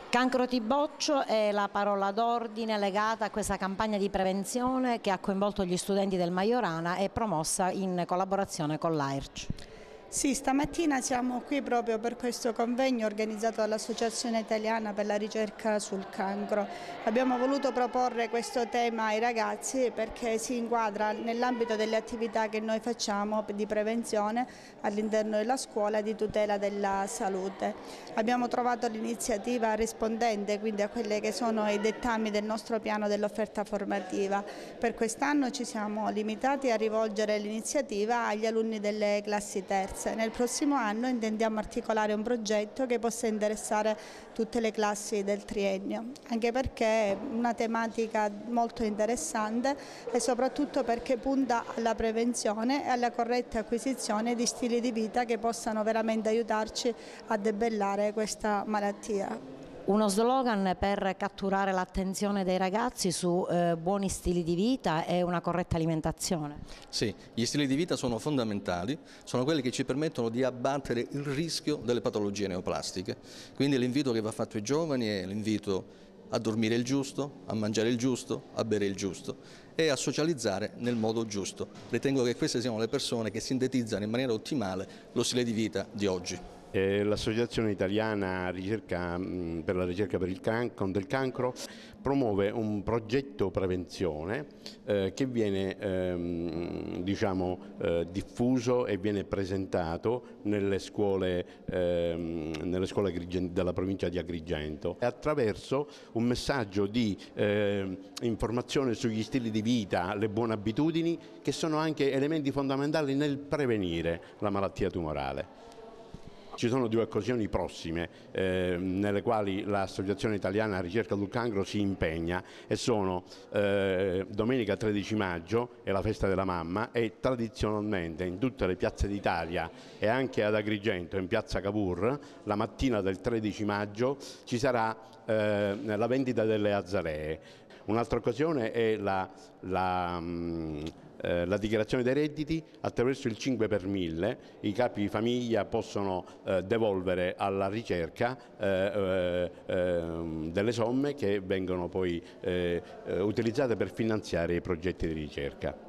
Cancro Tiboccio è la parola d'ordine legata a questa campagna di prevenzione che ha coinvolto gli studenti del Majorana e promossa in collaborazione con l'AIRC. Sì, stamattina siamo qui proprio per questo convegno organizzato dall'Associazione Italiana per la Ricerca sul Cancro. Abbiamo voluto proporre questo tema ai ragazzi perché si inquadra nell'ambito delle attività che noi facciamo di prevenzione all'interno della scuola e di tutela della salute. Abbiamo trovato l'iniziativa rispondente quindi a quelli che sono i dettami del nostro piano dell'offerta formativa. Per quest'anno ci siamo limitati a rivolgere l'iniziativa agli alunni delle classi terze. Nel prossimo anno intendiamo articolare un progetto che possa interessare tutte le classi del triennio, anche perché è una tematica molto interessante e soprattutto perché punta alla prevenzione e alla corretta acquisizione di stili di vita che possano veramente aiutarci a debellare questa malattia. Uno slogan per catturare l'attenzione dei ragazzi su buoni stili di vita e una corretta alimentazione. Sì, gli stili di vita sono fondamentali, sono quelli che ci permettono di abbattere il rischio delle patologie neoplastiche. Quindi l'invito che va fatto ai giovani è l'invito a dormire il giusto, a mangiare il giusto, a bere il giusto e a socializzare nel modo giusto. Ritengo che queste siano le persone che sintetizzano in maniera ottimale lo stile di vita di oggi. L'Associazione Italiana per la ricerca contro il cancro promuove un progetto prevenzione che viene diffuso e viene presentato nelle scuole della provincia di Agrigento attraverso un messaggio di informazione sugli stili di vita, le buone abitudini che sono anche elementi fondamentali nel prevenire la malattia tumorale. Ci sono due occasioni prossime nelle quali l'Associazione Italiana Ricerca sul Cancro si impegna e sono domenica 13 maggio è la festa della mamma e tradizionalmente in tutte le piazze d'Italia e anche ad Agrigento in piazza Cavour la mattina del 13 maggio ci sarà la vendita delle azalee. Un'altra occasione è la dichiarazione dei redditi. Attraverso il 5 per 1000 i capi di famiglia possono devolvere alla ricerca delle somme che vengono poi utilizzate per finanziare i progetti di ricerca.